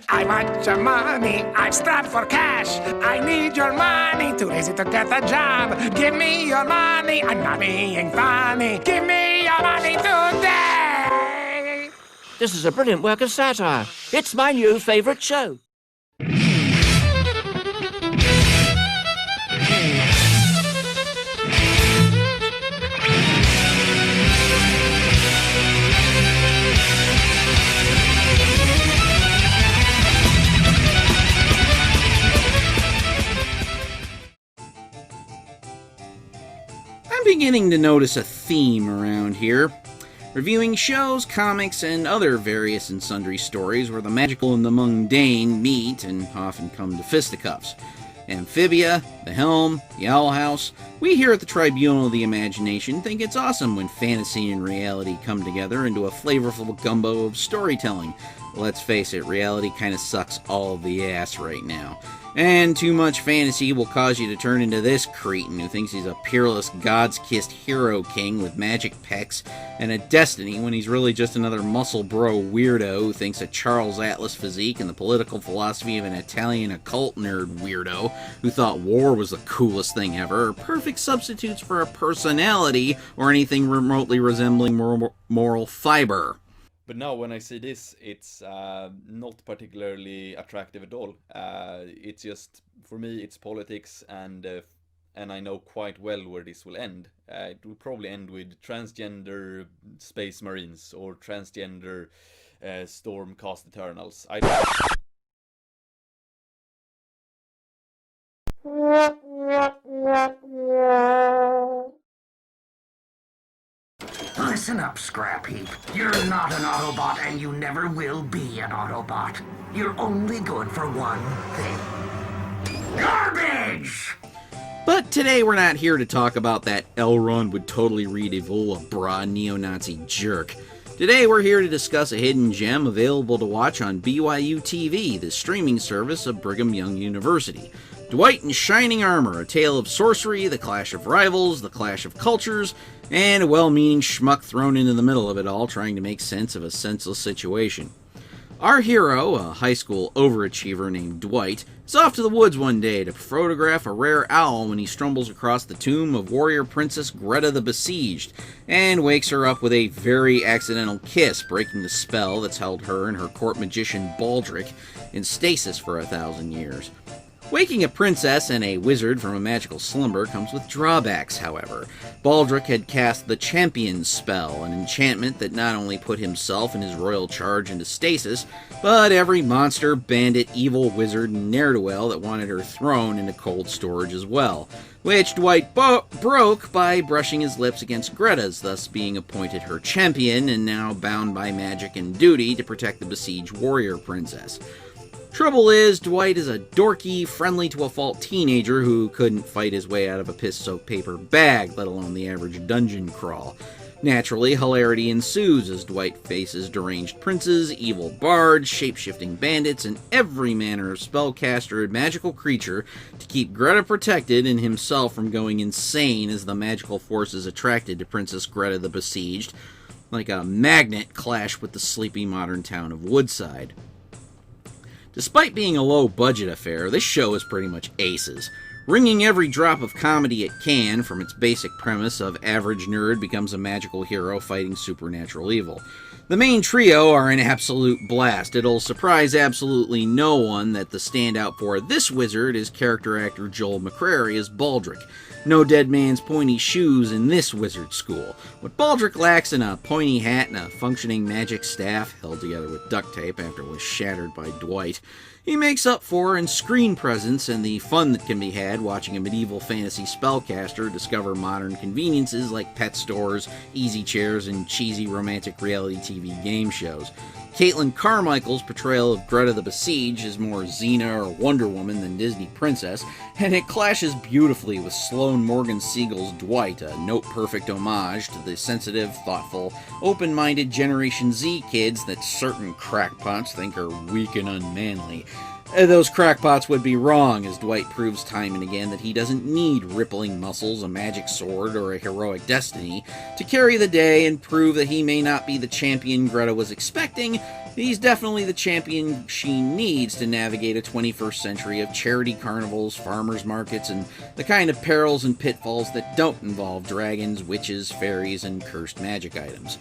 I want your money, I'm strapped for cash. I need your money, too lazy to get a job. Give me your money, I'm not being funny. Give me your money today. This is a brilliant work of satire. It's my new favourite show. I'm beginning to notice a theme around here. Reviewing shows, comics, and other various and sundry stories where the magical and the mundane meet and often come to fisticuffs. Amphibia, The Helm, The Owl House, we here at the Tribunal of the Imagination think it's awesome when fantasy and reality come together into a flavorful gumbo of storytelling. Let's face it, reality kinda sucks all of the ass right now. And too much fantasy will cause you to turn into this cretin who thinks he's a peerless, gods-kissed hero king with magic pecs and a destiny when he's really just another muscle bro weirdo who thinks a Charles Atlas physique and the political philosophy of an Italian occult nerd weirdo who thought war was the coolest thing ever are perfect substitutes for a personality or anything remotely resembling moral fiber. But now when I see this, it's not particularly attractive at all. It's just, for me, it's politics, and I know quite well where this will end. It will probably end with transgender space marines or transgender Stormcast Eternals. Listen up, Scrap Heap. You're not an Autobot, and you never will be an Autobot. You're only good for one thing. Garbage! But today we're not here to talk about that Elrond would totally read Evola bra neo-Nazi jerk. Today we're here to discuss a hidden gem available to watch on BYU TV, the streaming service of Brigham Young University. Dwight in shining armor, a tale of sorcery, the clash of rivals, the clash of cultures, and a well-meaning schmuck thrown into the middle of it all trying to make sense of a senseless situation. Our hero, a high school overachiever named Dwight, is off to the woods one day to photograph a rare owl when he stumbles across the tomb of warrior princess Greta the Besieged, and wakes her up with a very accidental kiss, breaking the spell that's held her and her court magician Baldric in stasis for 1,000 years. Waking a princess and a wizard from a magical slumber comes with drawbacks, however. Baldric had cast the Champion's spell, an enchantment that not only put himself and his royal charge into stasis, but every monster, bandit, evil wizard, and ne'er-do-well that wanted her thrown into cold storage as well, which Dwight broke by brushing his lips against Greta's, thus being appointed her champion and now bound by magic and duty to protect the besieged warrior princess. Trouble is, Dwight is a dorky, friendly-to-a-fault teenager who couldn't fight his way out of a piss-soaked paper bag, let alone the average dungeon crawl. Naturally, hilarity ensues as Dwight faces deranged princes, evil bards, shape-shifting bandits, and every manner of spellcaster and magical creature to keep Greta protected and himself from going insane as the magical forces attracted to Princess Greta the Besieged, like a magnet clash with the sleepy modern town of Woodside. Despite being a low-budget affair, this show is pretty much aces, wringing every drop of comedy it can from its basic premise of average nerd becomes a magical hero fighting supernatural evil. The main trio are an absolute blast. It'll surprise absolutely no one that the standout for this wizard is character actor Joel McCrary as Baldric. No dead man's pointy shoes in this wizard school. What Baldric lacks in a pointy hat and a functioning magic staff, held together with duct tape after it was shattered by Dwight, he makes up for in screen presence and the fun that can be had watching a medieval fantasy spellcaster discover modern conveniences like pet stores, easy chairs, and cheesy romantic reality TV game shows. Caitlin Carmichael's portrayal of Greta the Besieged is more Xena or Wonder Woman than Disney Princess, and it clashes beautifully with Sloane Morgan Siegel's Dwight, a note-perfect homage to the sensitive, thoughtful, open-minded Generation Z kids that certain crackpots think are weak and unmanly. Those crackpots would be wrong, as Dwight proves time and again that he doesn't need rippling muscles, a magic sword, or a heroic destiny to carry the day and prove that he may not be the champion Greta was expecting. He's definitely the champion she needs to navigate a 21st century of charity carnivals, farmers markets, and the kind of perils and pitfalls that don't involve dragons, witches, fairies, and cursed magic items.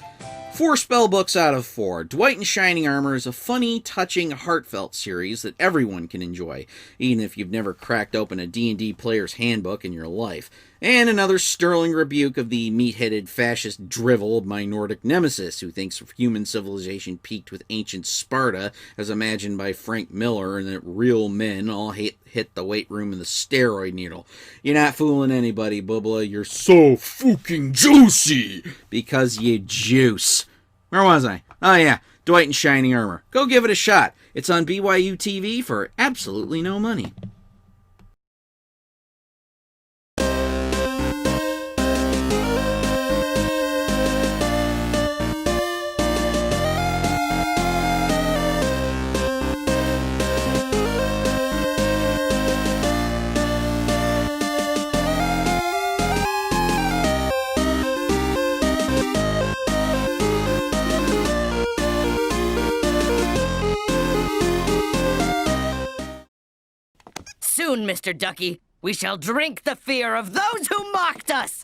4 spellbooks out of 4, Dwight in Shining Armor is a funny, touching, heartfelt series that everyone can enjoy, even if you've never cracked open a D&D player's handbook in your life. And another sterling rebuke of the meat-headed fascist drivel of my Nordic nemesis, who thinks human civilization peaked with ancient Sparta, as imagined by Frank Miller, and that real men all hit the weight room in the steroid needle. You're not fooling anybody, Bubba. You're so fucking juicy! Because you juice. Where was I? Oh yeah, Dwight in Shining Armor. Go give it a shot. It's on BYU TV for absolutely no money. Soon, Mr. Ducky, we shall drink the fear of those who mocked us!